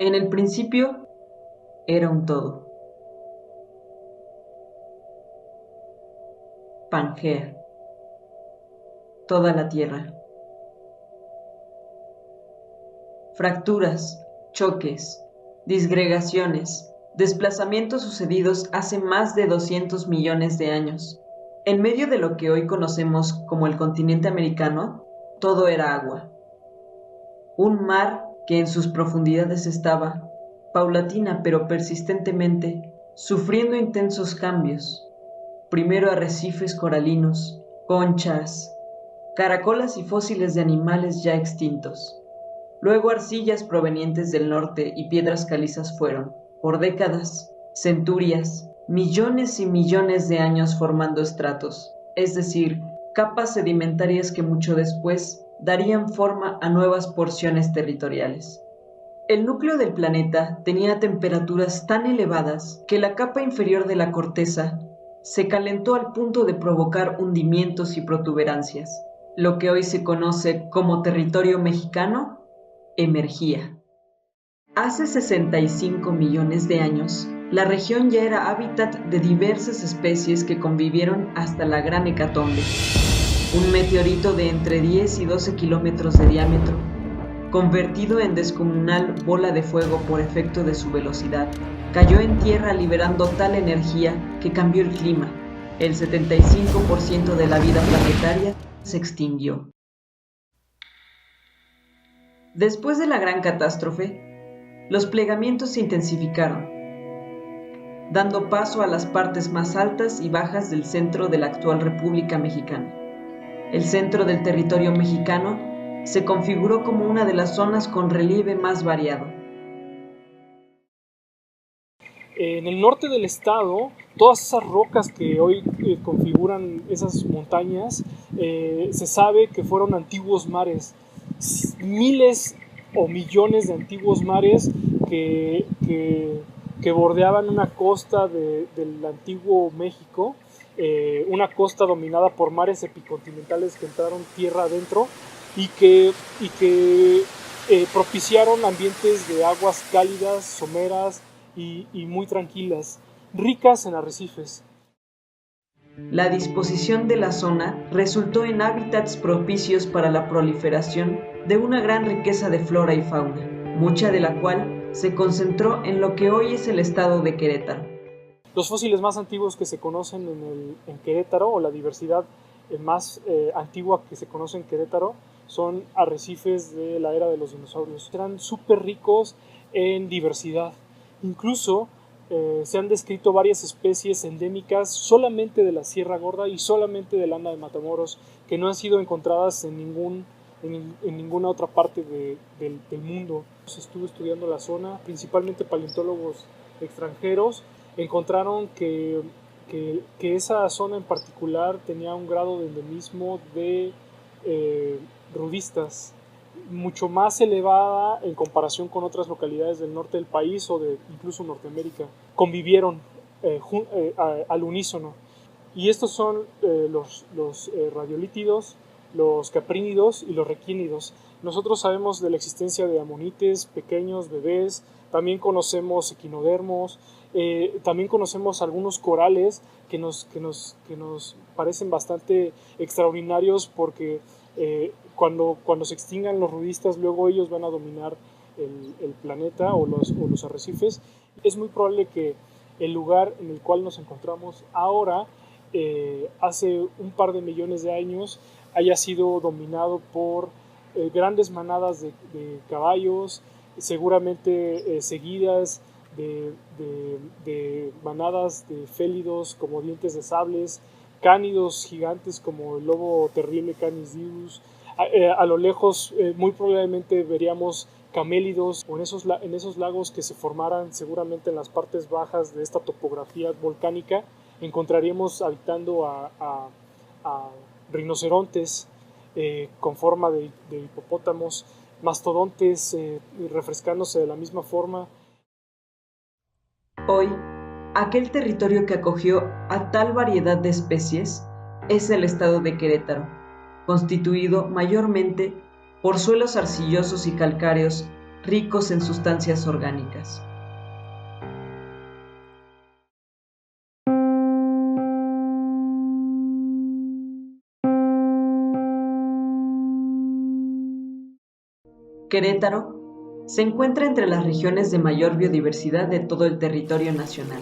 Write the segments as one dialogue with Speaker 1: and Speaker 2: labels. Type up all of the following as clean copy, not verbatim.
Speaker 1: En el principio era un todo. Pangea, toda la tierra. Fracturas, choques, disgregaciones, desplazamientos sucedidos hace más de 200 millones de años. En medio de lo que hoy conocemos como el continente americano, todo era agua. Un mar que en sus profundidades estaba, paulatina pero persistentemente, sufriendo intensos cambios. Primero arrecifes coralinos, conchas, caracolas y fósiles de animales ya extintos. Luego arcillas provenientes del norte y piedras calizas fueron, por décadas, centurias, millones y millones de años formando estratos, es decir, capas sedimentarias que mucho después darían forma a nuevas porciones territoriales. El núcleo del planeta tenía temperaturas tan elevadas que la capa inferior de la corteza se calentó al punto de provocar hundimientos y protuberancias. Lo que hoy se conoce como territorio mexicano emergía. Hace 65 millones de años, la región ya era hábitat de diversas especies que convivieron hasta la gran hecatombe. Un meteorito de entre 10 y 12 kilómetros de diámetro, convertido en descomunal bola de fuego por efecto de su velocidad, cayó en tierra liberando tal energía que cambió el clima. El 75% de la vida planetaria se extinguió. Después de la gran catástrofe, los plegamientos se intensificaron, dando paso a las partes más altas y bajas del centro de la actual República Mexicana. El centro del territorio mexicano se configuró como una de las zonas con relieve más variado.
Speaker 2: En el norte del estado, todas esas rocas que hoy configuran esas montañas, se sabe que fueron antiguos mares, miles o millones de antiguos mares que bordeaban una costa del antiguo México, una costa dominada por mares epicontinentales que entraron tierra adentro y que propiciaron ambientes de aguas cálidas, someras y muy tranquilas, ricas en arrecifes.
Speaker 1: La disposición de la zona resultó en hábitats propicios para la proliferación de una gran riqueza de flora y fauna, mucha de la cual se concentró en lo que hoy es el estado de Querétaro.
Speaker 2: Los fósiles más antiguos que se conocen en Querétaro, o la diversidad más antigua que se conoce en Querétaro, son arrecifes de la era de los dinosaurios. Eran súper ricos en diversidad. Incluso se han descrito varias especies endémicas solamente de la Sierra Gorda y solamente del Landa de Matamoros, que no han sido encontradas en ninguna otra parte del mundo. Estuve estudiando la zona, principalmente paleontólogos extranjeros, encontraron que esa zona en particular tenía un grado de endemismo de rudistas mucho más elevada en comparación con otras localidades del norte del país o de incluso Norteamérica. Convivieron al unísono. Y estos son los radiolítidos, los caprínidos y los requínidos. Nosotros sabemos de la existencia de amonites, pequeños, bebés, también conocemos equinodermos, también conocemos algunos corales que nos parecen bastante extraordinarios porque cuando se extingan los rudistas, luego ellos van a dominar el planeta o los arrecifes. Es muy probable que el lugar en el cual nos encontramos ahora, hace un par de millones de años, haya sido dominado por grandes manadas de caballos, seguramente seguidas de manadas de félidos como dientes de sables, cánidos gigantes como el lobo terrible Canis diurus. A lo lejos muy probablemente veríamos camélidos o en esos lagos que se formaran seguramente en las partes bajas de esta topografía volcánica. Encontraríamos habitando a rinocerontes con forma de hipopótamos, mastodontes refrescándose de la misma forma.
Speaker 1: Hoy, aquel territorio que acogió a tal variedad de especies es el estado de Querétaro, constituido mayormente por suelos arcillosos y calcáreos ricos en sustancias orgánicas. Querétaro se encuentra entre las regiones de mayor biodiversidad de todo el territorio nacional.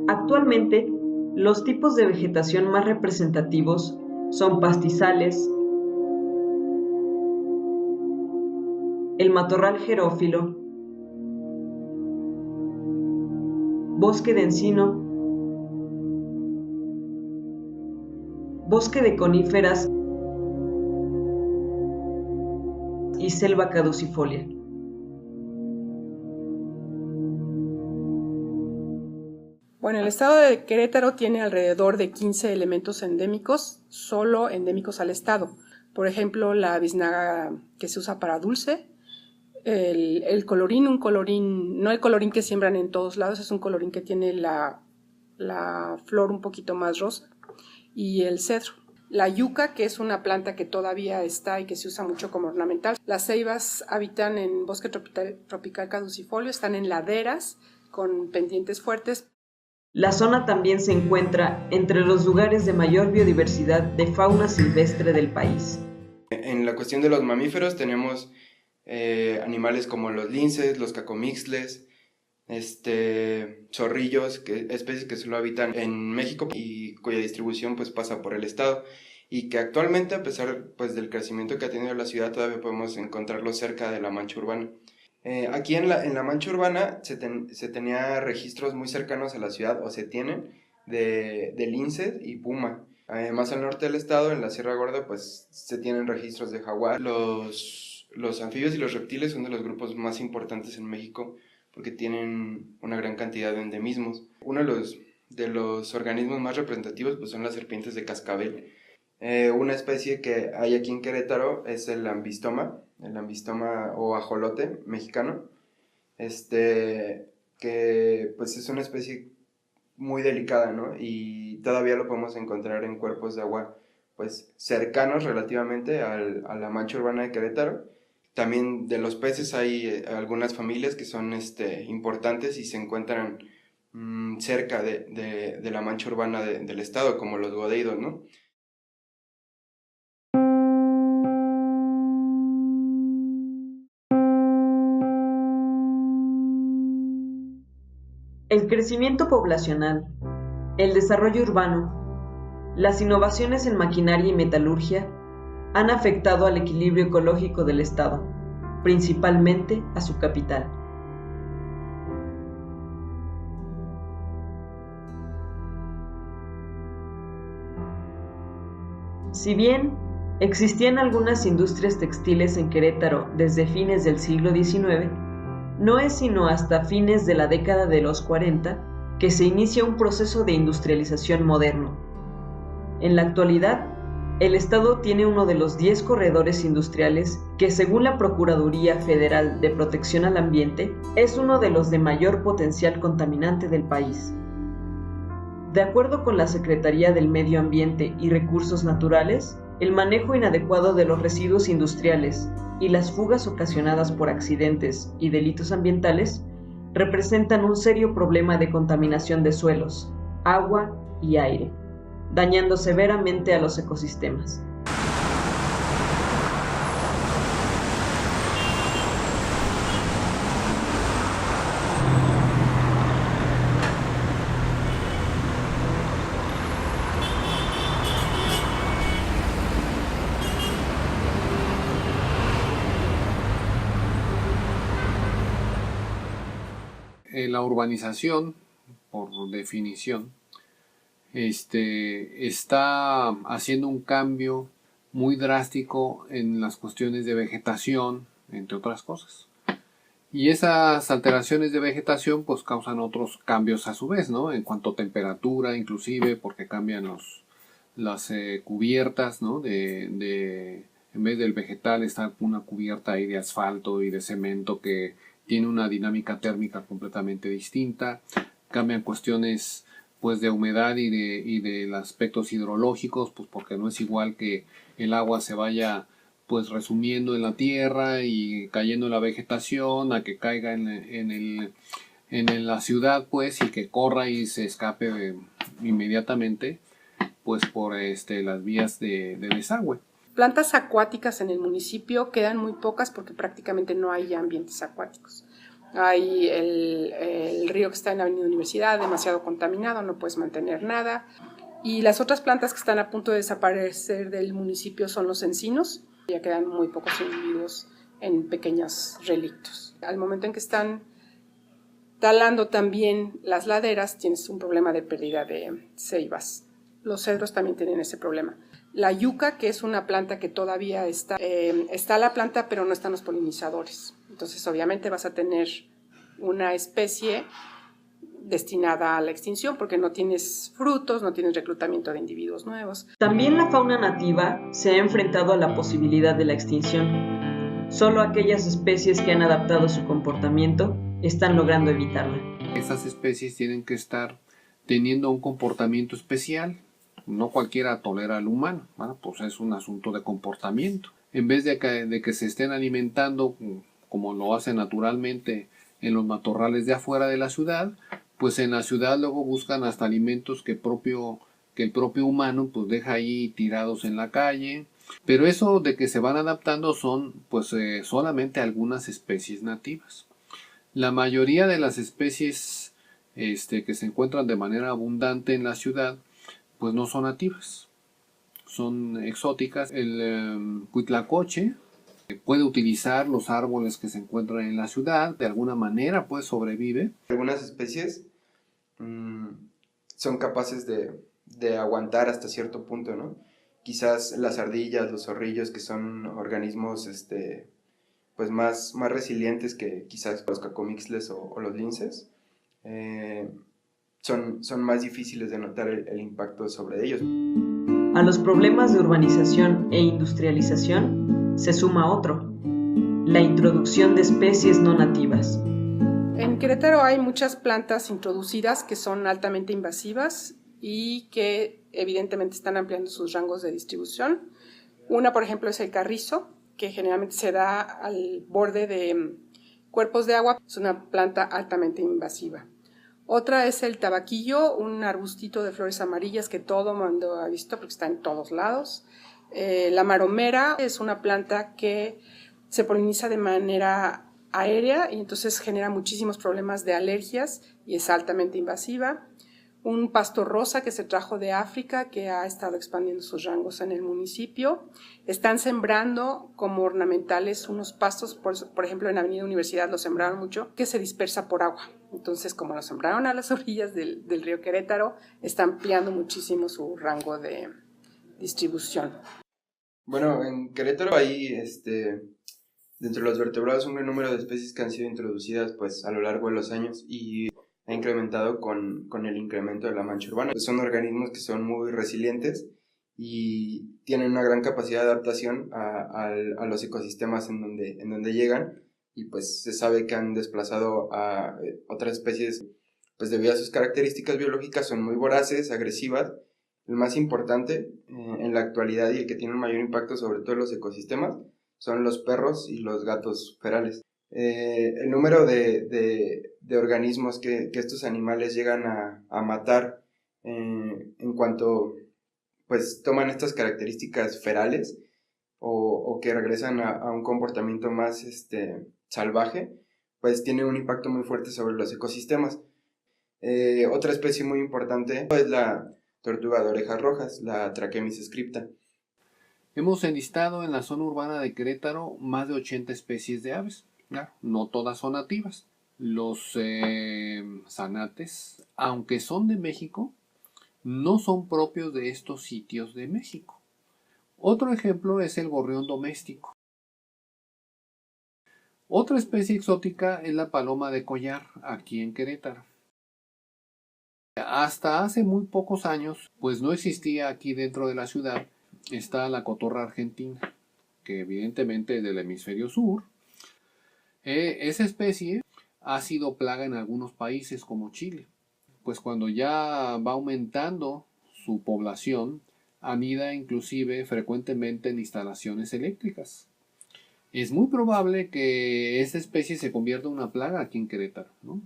Speaker 1: Actualmente, los tipos de vegetación más representativos son pastizales, el matorral xerófilo, bosque de encino, bosque de coníferas y selva caducifolia.
Speaker 3: Bueno, el estado de Querétaro tiene alrededor de 15 elementos endémicos, solo endémicos al estado. Por ejemplo, la biznaga que se usa para dulce, el colorín, no el colorín que siembran en todos lados, es un colorín que tiene la flor un poquito más rosa, y el cedro. La yuca, que es una planta que todavía está y que se usa mucho como ornamental. Las ceibas habitan en bosque tropical caducifolio, están en laderas con pendientes fuertes.
Speaker 1: La zona también se encuentra entre los lugares de mayor biodiversidad de fauna silvestre del país.
Speaker 4: En la cuestión de los mamíferos tenemos animales como los linces, los cacomixtles, zorrillos, especies que solo habitan en México y cuya distribución pues pasa por el estado, y que actualmente, a pesar pues del crecimiento que ha tenido la ciudad, todavía podemos encontrarlos cerca de la mancha urbana. Aquí en la mancha urbana se tenía registros muy cercanos a la ciudad, o se tienen, de lince y puma. Más al norte del estado, en la Sierra Gorda, pues se tienen registros de jaguar. Los anfibios y los reptiles son de los grupos más importantes en México porque tienen una gran cantidad de endemismos. Uno de los organismos más representativos pues son las serpientes de cascabel. Una especie que hay aquí en Querétaro es el ambistoma o ajolote mexicano, que pues es una especie muy delicada, ¿no? Y todavía lo podemos encontrar en cuerpos de agua pues cercanos relativamente a la mancha urbana de Querétaro. También de los peces hay algunas familias que son importantes y se encuentran cerca de la mancha urbana del estado, como los godeidos, ¿no?
Speaker 1: El crecimiento poblacional, el desarrollo urbano, las innovaciones en maquinaria y metalurgia han afectado al equilibrio ecológico del estado, principalmente a su capital. Si bien existían algunas industrias textiles en Querétaro desde fines del siglo XIX, no es sino hasta fines de la década de los 40 que se inicia un proceso de industrialización moderno. En la actualidad, el Estado tiene uno de los 10 corredores industriales que, según la Procuraduría Federal de Protección al Ambiente, es uno de los de mayor potencial contaminante del país. De acuerdo con la Secretaría del Medio Ambiente y Recursos Naturales, el manejo inadecuado de los residuos industriales y las fugas ocasionadas por accidentes y delitos ambientales representan un serio problema de contaminación de suelos, agua y aire, dañando severamente a los ecosistemas.
Speaker 5: La urbanización, por definición, está haciendo un cambio muy drástico en las cuestiones de vegetación, entre otras cosas. Y esas alteraciones de vegetación pues causan otros cambios a su vez, ¿no? En cuanto a temperatura, inclusive, porque cambian las cubiertas, ¿no? En vez del vegetal está una cubierta ahí de asfalto y de cemento que tiene una dinámica térmica completamente distinta. cambian cuestiones pues de humedad y de aspectos hidrológicos, pues porque no es igual que el agua se vaya pues resumiendo en la tierra y cayendo en la vegetación a que caiga en la ciudad, pues, y que corra y se escape inmediatamente pues por las vías de desagüe.
Speaker 3: Plantas acuáticas en el municipio quedan muy pocas porque prácticamente no hay ambientes acuáticos. Hay el río que está en la Avenida Universidad, demasiado contaminado, no puedes mantener nada. Y las otras plantas que están a punto de desaparecer del municipio son los encinos. Ya quedan muy pocos individuos en pequeños relictos. Al momento en que están talando también las laderas, tienes un problema de pérdida de ceibas. Los cedros también tienen ese problema. La yuca, que es una planta que todavía está la planta, pero no están los polinizadores. Entonces, obviamente vas a tener una especie destinada a la extinción porque no tienes frutos, no tienes reclutamiento de individuos nuevos.
Speaker 1: También la fauna nativa se ha enfrentado a la posibilidad de la extinción. Solo aquellas especies que han adaptado su comportamiento están logrando evitarla.
Speaker 5: Esas especies tienen que estar teniendo un comportamiento especial. No cualquiera tolera al humano, ¿verdad? Pues es un asunto de comportamiento. En vez de que se estén alimentando como lo hacen naturalmente en los matorrales de afuera de la ciudad, pues en la ciudad luego buscan hasta alimentos que el propio humano pues deja ahí tirados en la calle. Pero eso de que se van adaptando son pues solamente algunas especies nativas. La mayoría de las especies que se encuentran de manera abundante en la ciudad pues no son nativas, son exóticas. El huitlacoche puede utilizar los árboles que se encuentran en la ciudad, de alguna manera pues sobrevive.
Speaker 4: Algunas especies son capaces de aguantar hasta cierto punto, ¿no? Quizás las ardillas, los zorrillos, que son organismos pues más resilientes que quizás los cacomixles o los linces, son más difíciles de notar el impacto sobre ellos.
Speaker 1: A los problemas de urbanización e industrialización se suma otro: la introducción de especies no nativas.
Speaker 3: En Querétaro hay muchas plantas introducidas que son altamente invasivas y que evidentemente están ampliando sus rangos de distribución. Una, por ejemplo, es el carrizo, que generalmente se da al borde de cuerpos de agua. Es una planta altamente invasiva. Otra es el tabaquillo, un arbustito de flores amarillas que todo mundo ha visto porque está en todos lados. La maromera es una planta que se poliniza de manera aérea y entonces genera muchísimos problemas de alergias y es altamente invasiva. Un pasto rosa que se trajo de África, que ha estado expandiendo sus rangos en el municipio. Están sembrando como ornamentales unos pastos, por ejemplo en Avenida Universidad lo sembraron mucho, que se dispersa por agua. Entonces, como lo sembraron a las orillas del río Querétaro, está ampliando muchísimo su rango de distribución.
Speaker 4: Bueno, en Querétaro hay dentro de los vertebrados un gran número de especies que han sido introducidas pues a lo largo de los años y ha incrementado con el incremento de la mancha urbana. Son organismos que son muy resilientes y tienen una gran capacidad de adaptación a los ecosistemas en donde llegan, y pues se sabe que han desplazado a otras especies pues debido a sus características biológicas. Son muy voraces, agresivas. El más importante en la actualidad y el que tiene un mayor impacto sobre todo en los ecosistemas son los perros y los gatos ferales. El número de organismos que estos animales llegan a matar en cuanto pues toman estas características ferales o que regresan a un comportamiento más salvaje, pues tiene un impacto muy fuerte sobre los ecosistemas. Otra especie muy importante es la tortuga de orejas rojas, la Trachemis scripta.
Speaker 5: Hemos enlistado en la zona urbana de Querétaro más de 80 especies de aves. Claro, no todas son nativas. Los zanates, aunque son de México, no son propios de estos sitios de México. Otro ejemplo es el gorrión doméstico. Otra especie exótica es la paloma de collar, aquí en Querétaro. Hasta hace muy pocos años, pues no existía aquí dentro de la ciudad, está la cotorra argentina, que evidentemente es del hemisferio sur. Esa especie ha sido plaga en algunos países como Chile. pues cuando ya va aumentando su población, anida inclusive frecuentemente en instalaciones eléctricas. Es muy probable que esta especie se convierta en una plaga aquí en Querétaro, ¿no?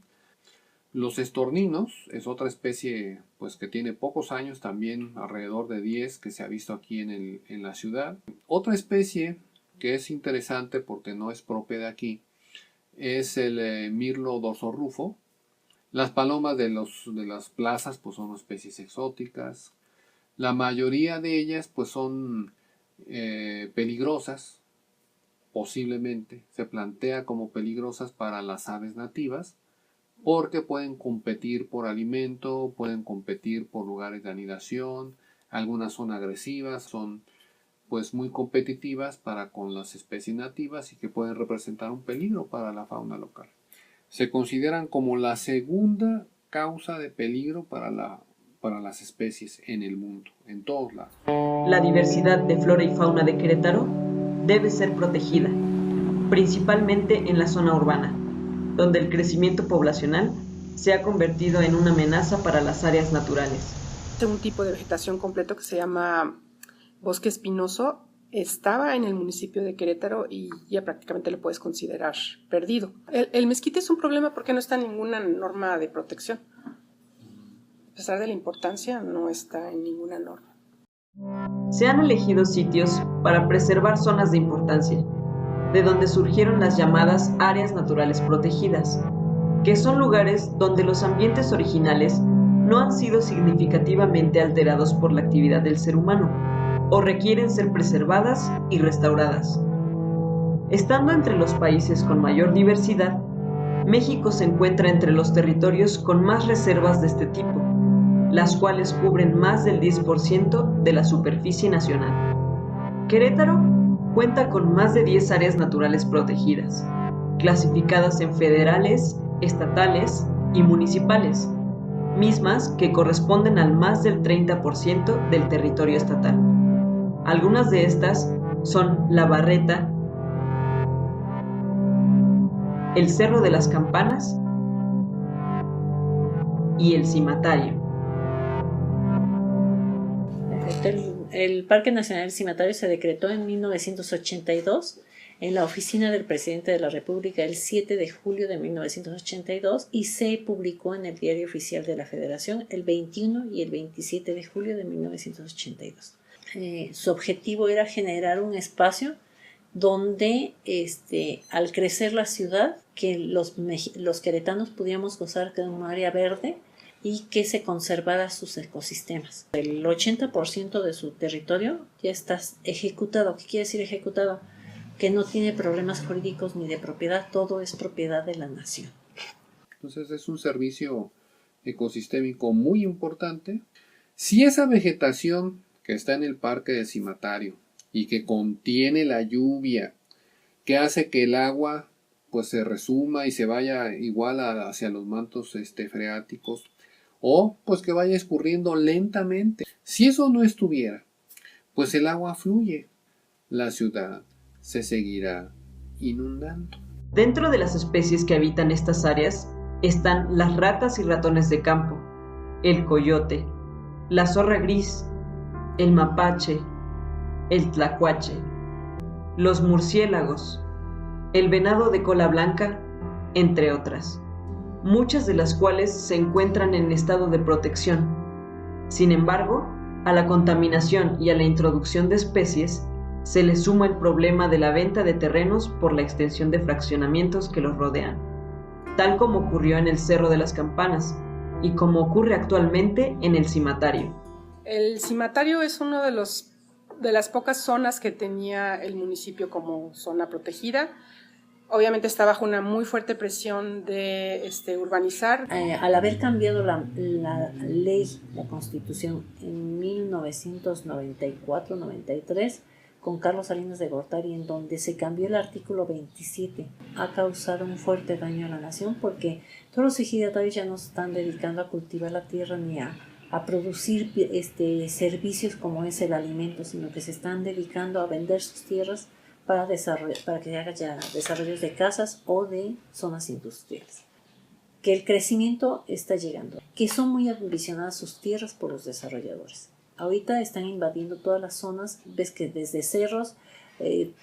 Speaker 5: Los estorninos es otra especie pues que tiene pocos años, también alrededor de 10 que se ha visto aquí en la ciudad. Otra especie que es interesante porque no es propia de aquí es el mirlo dorsorrufo. Las palomas de las plazas pues son especies exóticas. La mayoría de ellas pues son peligrosas, posiblemente se plantea como peligrosas para las aves nativas, porque pueden competir por alimento, pueden competir por lugares de anidación, algunas son agresivas, son pues muy competitivas para con las especies nativas y que pueden representar un peligro para la fauna local. Se consideran como la segunda causa de peligro para las especies en el mundo, en todos lados.
Speaker 1: La diversidad de flora y fauna de Querétaro debe ser protegida, principalmente en la zona urbana, donde el crecimiento poblacional se ha convertido en una amenaza para las áreas naturales.
Speaker 3: Un tipo de vegetación completo que se llama bosque espinoso estaba en el municipio de Querétaro y ya prácticamente lo puedes considerar perdido. El mezquite es un problema porque no está en ninguna norma de protección. A pesar de la importancia, no está en ninguna norma.
Speaker 1: Se han elegido sitios para preservar zonas de importancia, de donde surgieron las llamadas áreas naturales protegidas, que son lugares donde los ambientes originales no han sido significativamente alterados por la actividad del ser humano, o requieren ser preservadas y restauradas. Estando entre los países con mayor diversidad, México se encuentra entre los territorios con más reservas de este tipo, las cuales cubren más del 10% de la superficie nacional. Querétaro cuenta con más de 10 áreas naturales protegidas, clasificadas en federales, estatales y municipales, mismas que corresponden al más del 30% del territorio estatal. Algunas de estas son La Barreta, el Cerro de las Campanas y el Cimatario.
Speaker 6: El Parque Nacional del Cimatario se decretó en 1982 en la oficina del presidente de la República el 7 de julio de 1982 y se publicó en el Diario Oficial de la Federación el 21 y el 27 de julio de 1982. Su objetivo era generar un espacio donde al crecer la ciudad, que los queretanos pudiéramos gozar de un área verde y que se conservara sus ecosistemas. El 80% de su territorio ya está ejecutado. ¿Qué quiere decir ejecutado? Que no tiene problemas jurídicos ni de propiedad, todo es propiedad de la nación.
Speaker 5: Entonces es un servicio ecosistémico muy importante. Si esa vegetación que está en el parque de Cimatario y que contiene la lluvia, que hace que el agua pues se resuma y se vaya igual hacia los mantos freáticos, o pues que vaya escurriendo lentamente. Si eso no estuviera, pues el agua fluye, la ciudad se seguirá inundando.
Speaker 1: Dentro de las especies que habitan estas áreas están las ratas y ratones de campo, el coyote, la zorra gris, el mapache, el tlacuache, los murciélagos, el venado de cola blanca, entre otras, muchas de las cuales se encuentran en estado de protección. Sin embargo, a la contaminación y a la introducción de especies se le suma el problema de la venta de terrenos por la extensión de fraccionamientos que los rodean, tal como ocurrió en el Cerro de las Campanas y como ocurre actualmente en el Cimatario.
Speaker 3: El Cimatario es uno de las pocas zonas que tenía el municipio como zona protegida. Obviamente está bajo una muy fuerte presión de urbanizar.
Speaker 6: Al haber cambiado la ley, la Constitución en 1994-93, con Carlos Salinas de Gortari, en donde se cambió el artículo 27, ha causado un fuerte daño a la nación porque todos los ejidatarios ya no se están dedicando a cultivar la tierra ni a producir servicios como es el alimento, sino que se están dedicando a vender sus tierras para que se hagan ya desarrollos de casas o de zonas industriales. que el crecimiento está llegando, que son muy ambicionadas sus tierras por los desarrolladores. Ahorita están invadiendo todas las zonas, ves que desde cerros,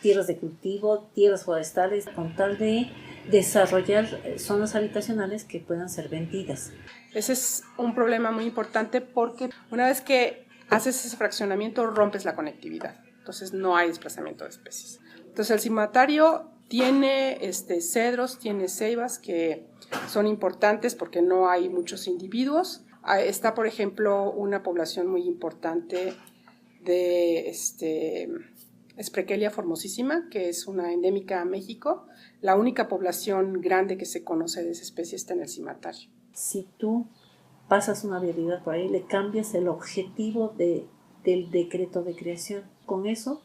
Speaker 6: tierras de cultivo, tierras forestales, con tal de desarrollar zonas habitacionales que puedan ser vendidas.
Speaker 3: Ese es un problema muy importante porque una vez que haces ese fraccionamiento rompes la conectividad, entonces no hay desplazamiento de especies. Entonces el cimatario tiene cedros, tiene ceibas que son importantes porque no hay muchos individuos. Está, por ejemplo, una población muy importante de Sprakelia formosísima, que es una endémica a México. La única población grande que se conoce de esa especie está en el cimatario.
Speaker 6: Si tú pasas una vialidad por ahí, le cambias el objetivo del decreto de creación. Con eso,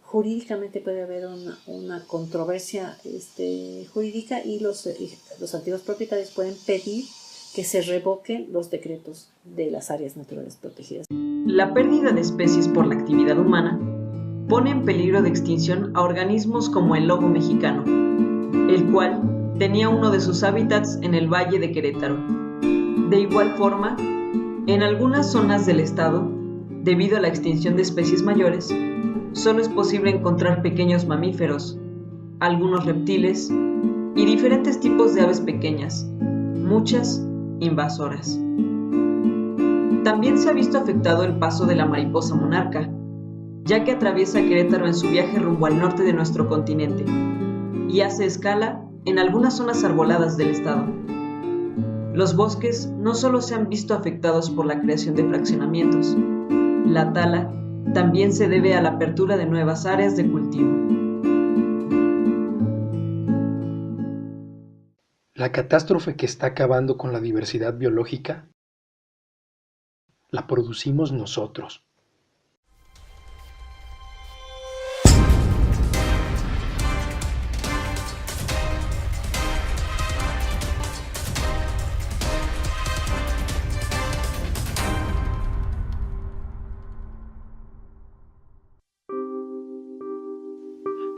Speaker 6: jurídicamente puede haber una controversia jurídica y los antiguos propietarios pueden pedir que se revoquen los decretos de las áreas naturales protegidas.
Speaker 1: La pérdida de especies por la actividad humana pone en peligro de extinción a organismos como el lobo mexicano, el cual tenía uno de sus hábitats en el Valle de Querétaro. De igual forma, en algunas zonas del estado, debido a la extinción de especies mayores, solo es posible encontrar pequeños mamíferos, algunos reptiles y diferentes tipos de aves pequeñas, muchas invasoras. También se ha visto afectado el paso de la mariposa monarca, ya que atraviesa Querétaro en su viaje rumbo al norte de nuestro continente y hace escala en algunas zonas arboladas del estado. Los bosques no solo se han visto afectados por la creación de fraccionamientos, la tala también se debe a la apertura de nuevas áreas de cultivo.
Speaker 7: La catástrofe que está acabando con la diversidad biológica la producimos nosotros.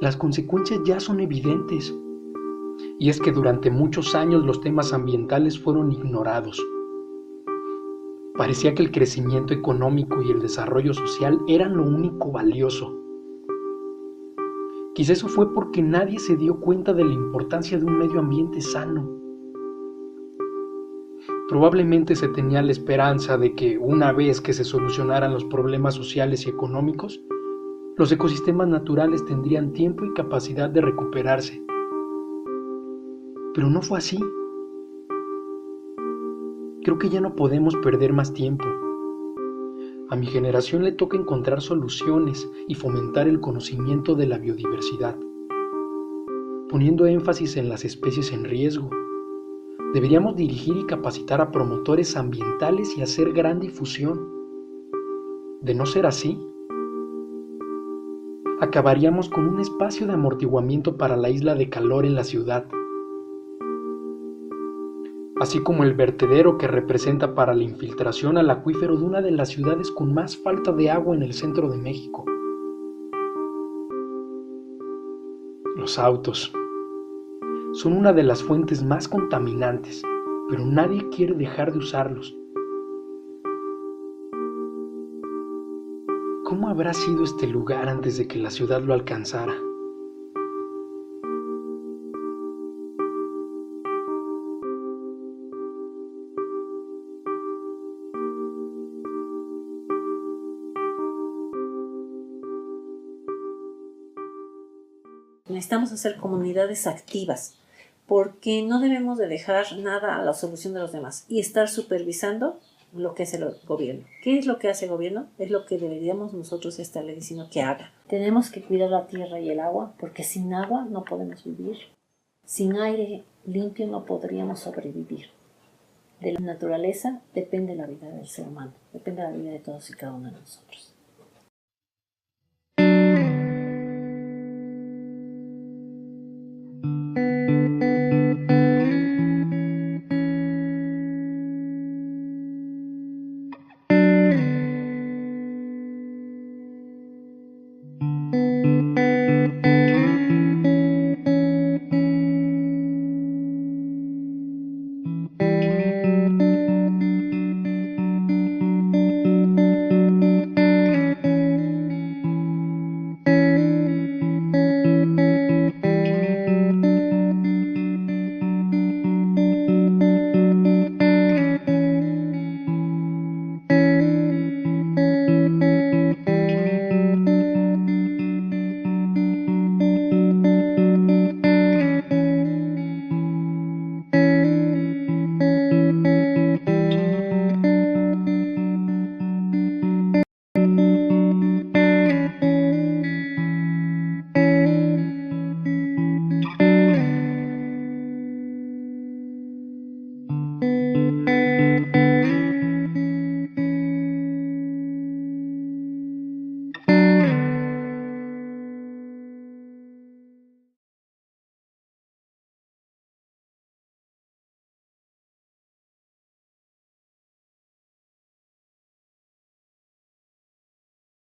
Speaker 7: Las consecuencias ya son evidentes, y es que durante muchos años los temas ambientales fueron ignorados. Parecía que el crecimiento económico y el desarrollo social eran lo único valioso. Quizá eso fue porque nadie se dio cuenta de la importancia de un medio ambiente sano. Probablemente se tenía la esperanza de que una vez que se solucionaran los problemas sociales y económicos, los ecosistemas naturales tendrían tiempo y capacidad de recuperarse. Pero no fue así. Creo que ya no podemos perder más tiempo. A mi generación le toca encontrar soluciones y fomentar el conocimiento de la biodiversidad, poniendo énfasis en las especies en riesgo. Deberíamos dirigir y capacitar a promotores ambientales y hacer gran difusión. De no ser así, acabaríamos con un espacio de amortiguamiento para la isla de calor en la ciudad, así como el vertedero que representa para la infiltración al acuífero de una de las ciudades con más falta de agua en el centro de México. Los autos son una de las fuentes más contaminantes, pero nadie quiere dejar de usarlos. ¿Cómo habrá sido este lugar antes de que la ciudad lo alcanzara?
Speaker 6: Necesitamos hacer comunidades activas porque no debemos de dejar nada a la solución de los demás y estar supervisando lo que hace el gobierno. ¿Qué es lo que hace el gobierno? Es lo que deberíamos nosotros estarle diciendo que haga. Tenemos que cuidar la tierra y el agua porque sin agua no podemos vivir. Sin aire limpio no podríamos sobrevivir. De la naturaleza depende la vida del ser humano, depende la vida de todos y cada uno de nosotros.